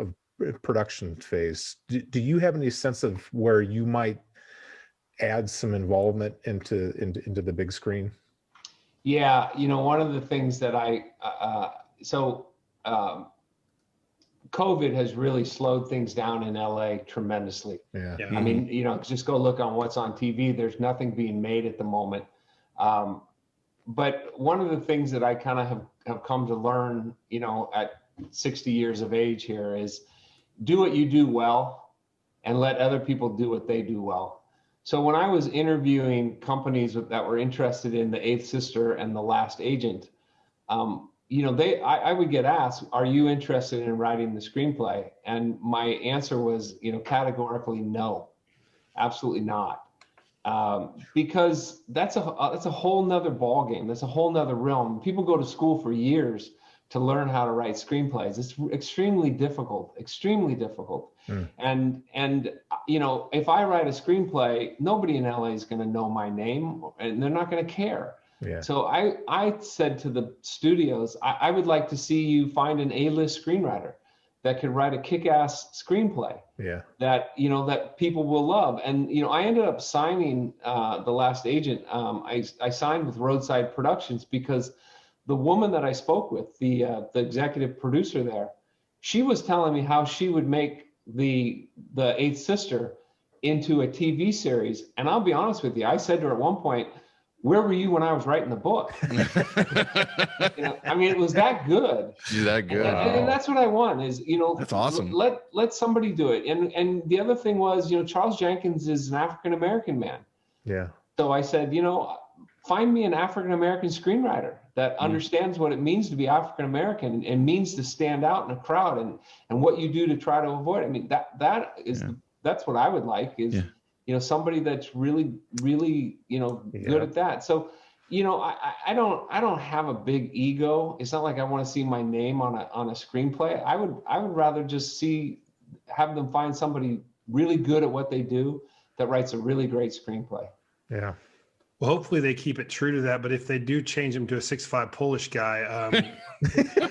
production phase. Do you have any sense of where you might add some involvement into the big screen? Yeah, one of the things that COVID has really slowed things down in LA tremendously. Yeah. I mean, just go look on what's on TV. There's nothing being made at the moment. But one of the things that I kind of have come to learn, at 60 years of age here is do what you do well and let other people do what they do well. So when I was interviewing companies that were interested in The Eighth Sister and The Last Agent, I would get asked, are you interested in writing the screenplay? And my answer was, categorically no. Absolutely not. Because that's a whole nother ball game. That's a whole nother realm. People go to school for years to learn how to write screenplays. It's extremely difficult, extremely difficult. And you know, if I write a screenplay, nobody in LA is going to know my name, and they're not going to care. Yeah. So I said to the studios, I would like to see you find an A-list screenwriter that can write a kick-ass screenplay. Yeah. That, you know, that people will love. And, you know, I ended up signing The Last Agent. I signed with Roadside Productions because the woman that I spoke with, the executive producer there, she was telling me how she would make the Eighth Sister into a TV series. And I'll be honest with you, I said to her at one point, where were you when I was writing the book? You know, I mean, it was that good. You're that good. And that's what I want is, you know, that's awesome. Let somebody do it. And the other thing was, you know, Charles Jenkins is an African-American man. Yeah. So I said, you know, find me an African-American screenwriter that understands what it means to be African-American and means to stand out in a crowd and what you do to try to avoid it. I mean, that's what I would like is, you know, somebody that's really, really, you know, good at that. So, you know, I don't have a big ego. It's not like I want to see my name on a screenplay. I would rather just have them find somebody really good at what they do that writes a really great screenplay. Yeah. Well, hopefully they keep it true to that. But if they do change him to a 6'5" Polish guy,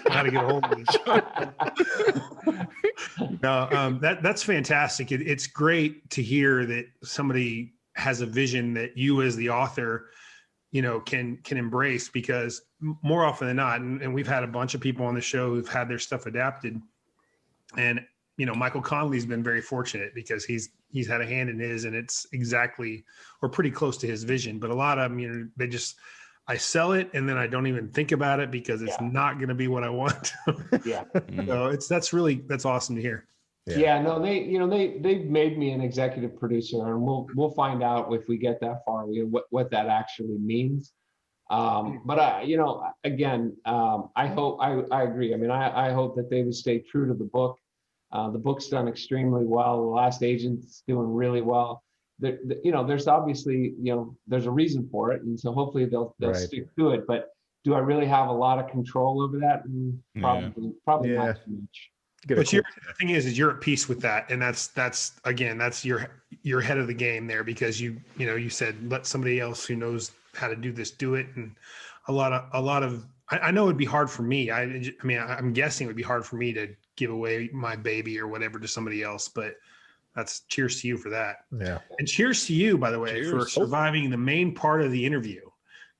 how to get a hold of him? No, that's fantastic. It's great to hear that somebody has a vision that you as the author, you know, can embrace, because more often than not, and we've had a bunch of people on the show who've had their stuff adapted, and you know, Michael Connelly's been very fortunate because he's had a hand in his, and it's exactly or pretty close to his vision. But a lot of them, you know, I sell it and then I don't even think about it because it's not going to be what I want. So that's awesome to hear. No, they've made me an executive producer, and we'll find out if we get that far, what that actually means. But I agree. I mean, I hope that they would stay true to the book. The book's done extremely well. The Last Agent's doing really well. There's obviously, there's a reason for it, and so hopefully they'll stick to it. But do I really have a lot of control over that? Probably not too much. But the thing is you're at peace with that, and that's you're ahead of the game there, because you said let somebody else who knows how to do this do it, and a lot of I know it'd be hard for me. I mean I'm guessing it would be hard for me to give away my baby or whatever to somebody else, but that's cheers to you for that. Yeah. And cheers to you, by the way, for surviving the main part of the interview.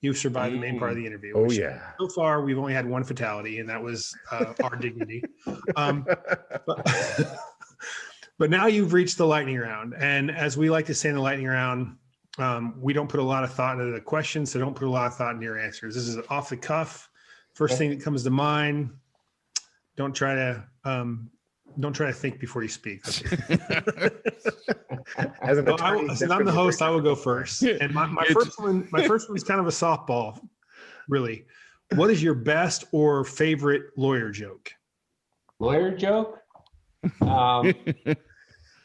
You've survived the main part of the interview. Oh yeah. So far, we've only had one fatality, and that was our dignity. But now you've reached the lightning round, and as we like to say in the lightning round, we don't put a lot of thought into the questions, so don't put a lot of thought into your answers. This is off the cuff. First thing that comes to mind. Don't try to think before you speak. As an attorney, since I'm the host, I will go first. And my first one's kind of a softball, really. What is your best or favorite lawyer joke? Lawyer joke?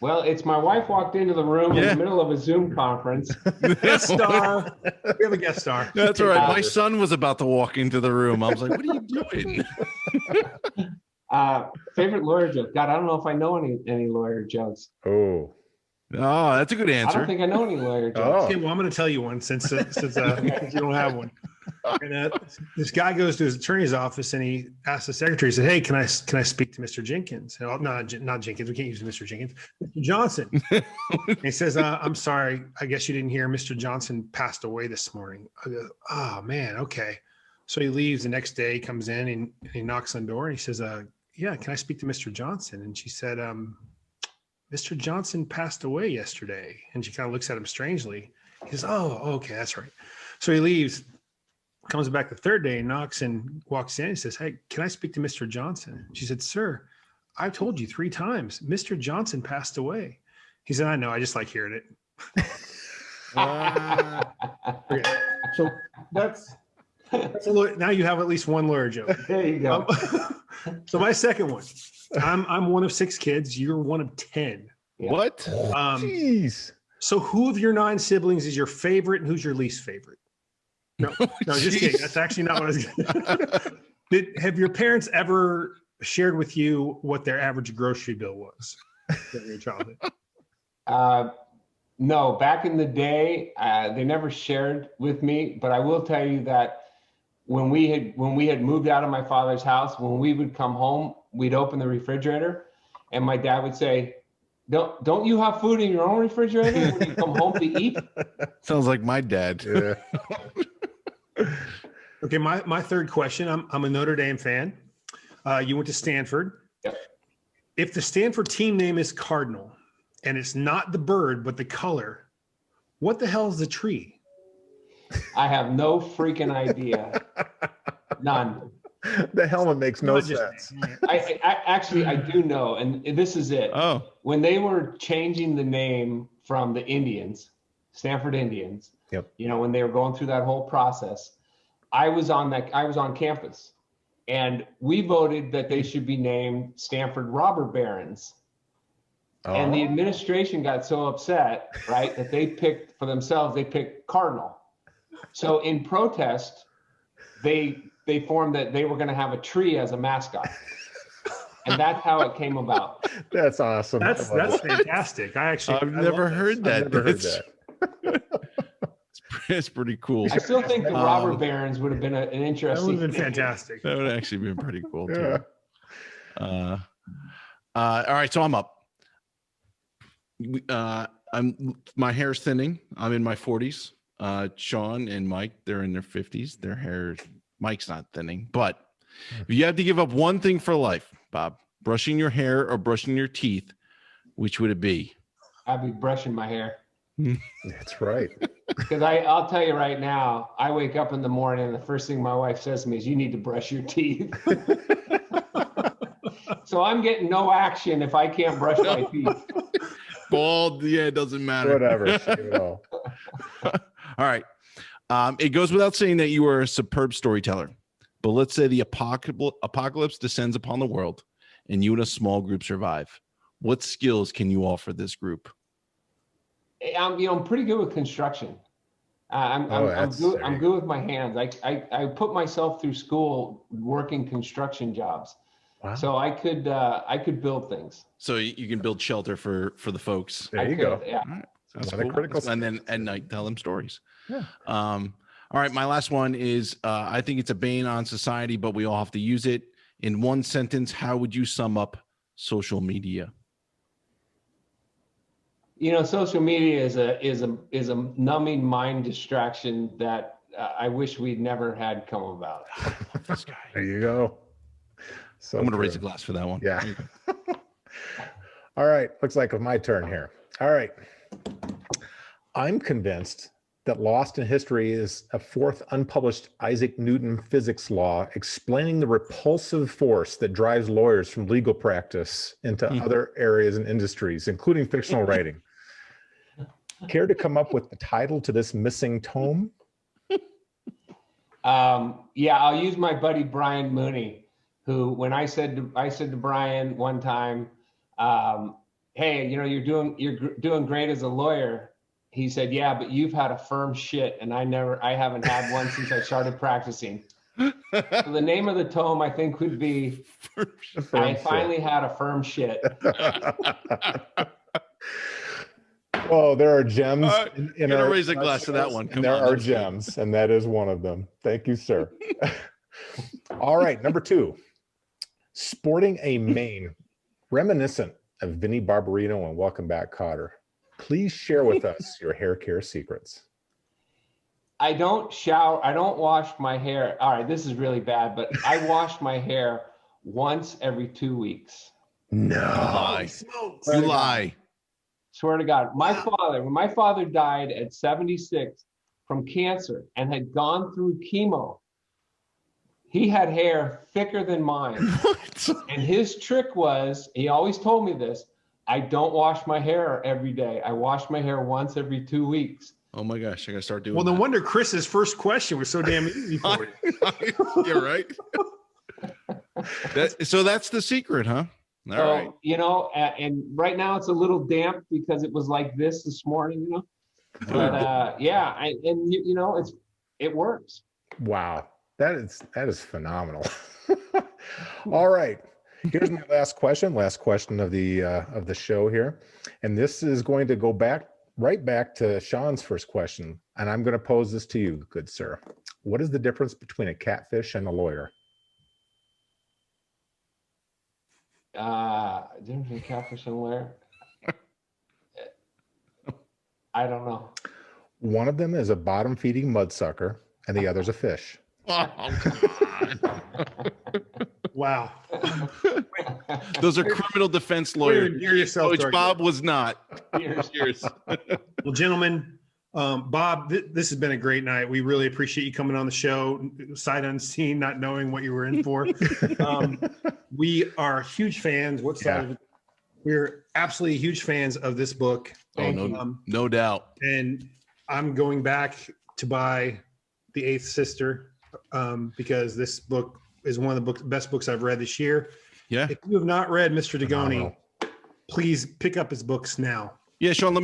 Well, it's my wife walked into the room in the middle of a Zoom conference. Guest star. We have a guest star. That's all right. My son was about to walk into the room. I was like, what are you doing? Favorite lawyer joke? God, I don't know if I know any lawyer jokes. Oh, that's a good answer. I don't think I know any lawyer jokes. Okay, well, I'm going to tell you one since you don't have one. And, this guy goes to his attorney's office and he asks the secretary, he said, "Hey, can I speak to Mr. Jenkins?" No, not Jenkins. We can't use Mr. Jenkins. Mr. Johnson. And he says, "I'm sorry. I guess you didn't hear. Mr. Johnson passed away this morning." I go, "Oh man, okay." So he leaves. The next day, he comes in and he knocks on the door and he says, "Yeah, can I speak to Mr. Johnson?" And she said, "Mr. Johnson passed away yesterday." And she kind of looks at him strangely. He says, "Oh, okay, that's right." So he leaves, comes back the third day and knocks and walks in and says, "Hey, can I speak to Mr. Johnson?" She said, "Sir, I've told you 3 times, Mr. Johnson passed away." He said, "I know, I just like hearing it." Okay. So that's a lawyer. Now you have at least one lawyer joke. There you go. So my second one, I'm one of 6 kids. You're one of 10. Yeah. What? Jeez. So who of your 9 siblings is your favorite and who's your least favorite? No, just kidding. That's actually not what I was going Have your parents ever shared with you what their average grocery bill was during your childhood? No, back in the day, they never shared with me, but I will tell you that when we had moved out of my father's house, when we would come home, we'd open the refrigerator and my dad would say, don't you have food in your own refrigerator when you come home to eat? Sounds like my dad. Yeah. Okay, my third question. I'm a Notre Dame fan. You went to Stanford. Yep. If the Stanford team name is Cardinal and it's not the bird but the color, what the hell is the tree? I have no freaking idea. None. The helmet makes no sense. I actually I do know, and this is it. Oh, When they were changing the name from the Indians, Stanford Indians, Yep. when they were going through that whole process, I was on campus, and we voted that they should be named Stanford Robber Barons. And the administration got so upset, right, that they picked Cardinal. So in protest, they formed that they were going to have a tree as a mascot. And that's how it came about. That's awesome. That's fantastic. I've never heard that. I've never heard that. It's pretty cool. I still think the robber barons would have been an That interesting. would have been fantastic. That would actually be pretty cool too. Yeah. All right, so I'm up. My hair's thinning. I'm in my 40s. Sean and Mike, they're in their 50s. Their hair, Mike's not thinning, but if you had to give up one thing for life, Bob, brushing your hair or brushing your teeth, which would it be? I'd be brushing my hair. That's right. Because I'll tell you right now, I wake up in the morning and the first thing my wife says to me is, you need to brush your teeth. So I'm getting no action if I can't brush my teeth. Bald, yeah, it doesn't matter. Whatever. Save it all. All right. It goes without saying that you are a superb storyteller, but let's say the apocalypse descends upon the world and you and a small group survive. What skills can you offer this group? I'm pretty good with construction. I'm good with my hands. I put myself through school working construction jobs. Wow. So I could build things. So you can build shelter for the folks. There you go. Yeah. All right. That's One of the cool. critical And then at night, tell them stories. Yeah. All right. My last one is, I think it's a bane on society, but we all have to use it. In one sentence, how would you sum up social media? Social media is a numbing mind distraction that I wish we'd never had come about. This guy. There you go. So I'm going to true. raise a glass for that one. Yeah. All right. Looks like my turn here. All right. I'm convinced that Lost in History is a fourth unpublished Isaac Newton physics law explaining the repulsive force that drives lawyers from legal practice into other areas and industries, including fictional writing. Care to come up with the title to this missing tome? Yeah, I'll use my buddy Brian Mooney, who, when I said to Brian one time, hey, you're doing great as a lawyer. He said, yeah, but you've had a firm shit, and I haven't had one since I started practicing. So the name of the tome, I think, would be I finally had a firm shit. Oh, there are gems. In our raise a glass to that one. And there are gems, and that is one of them. Thank you, sir. All right, number 2. Sporting a mane reminiscent of Vinnie Barbarino and Welcome Back, Kotter. Please share with us your hair care secrets. I don't shower. I don't wash my hair. All right, this is really bad, but I wash my hair once every 2 weeks. No. Lie. You lie. Swear to God. When my father died at 76 from cancer and had gone through chemo, he had hair thicker than mine. What? And his trick was, he always told me this, I don't wash my hair every day. I wash my hair once every 2 weeks. Oh my gosh, I gotta start doing Well, no that. wonder Chris's first question was so damn easy for you. You're right. So that's the secret, huh? All So, right. and right now it's a little damp because it was like this morning, but yeah, it works. Wow. That is phenomenal. All right. Here's my last question of the show here. And this is going to go right back to Sean's first question. And I'm going to pose this to you, good sir. What is the difference between a catfish and a lawyer? Different between catfish and lawyer. I don't know. One of them is a bottom feeding mudsucker and the other's a fish. Oh, God. Wow. Those are criminal defense lawyers. Endear yourself Which to our Bob was not. Cheers. Well, gentlemen, Bob, this has been a great night. We really appreciate you coming on the show, sight unseen, not knowing what you were in for. We are huge fans. What side of it? We're absolutely huge fans of this book. No doubt. And I'm going back to buy The Eighth Sister because this book is one of the best books I've read this year. Yeah. If you have not read Mr. Dugoni, please pick up his books now. Yeah, Sean, let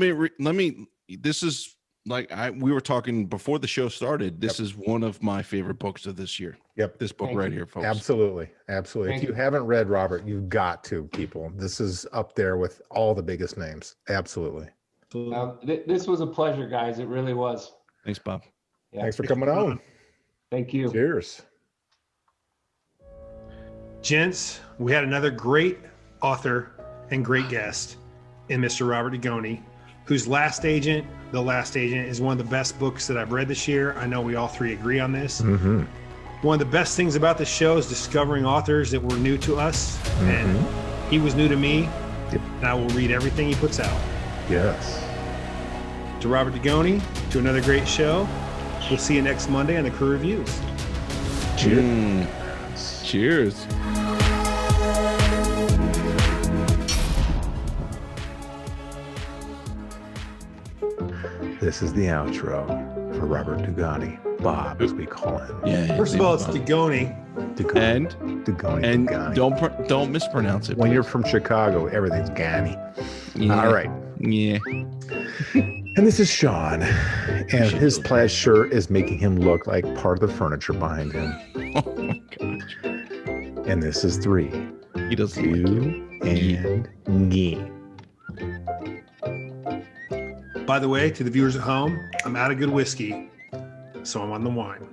me this is like we were talking before the show started. This is one of my favorite books of this year. Yep. This book right here, folks. Absolutely. If you haven't read Robert, you've got to, people. This is up there with all the biggest names. Absolutely. This was a pleasure, guys. It really was. Thanks, Bob. Yeah. Thanks for coming on. Thank you. Cheers. Gents, we had another great author and great guest in Mr. Robert Dugoni, whose The Last Agent is one of the best books that I've read this year. I know we all three agree on this. Mm-hmm. One of the best things about the show is discovering authors that were new to us, and he was new to me, and I will read everything he puts out. Yes. To Robert Dugoni, to another great show. We'll see you next Monday on the Crew Reviews. Cheers. Cheers. This is the outro for Robert Dugoni. Bob, as we call him. Yeah. First of all, it's Dugoni. Dugoni. And Dugoni. don't mispronounce it. When you're from Chicago, everything's Gani. Yeah. All right. Yeah. And this is Sean. And his plaid shirt is making him look like part of the furniture behind him. Oh my gosh. And this is 3. He doesn't like You and me. By the way, to the viewers at home, I'm out of good whiskey, so I'm on the wine.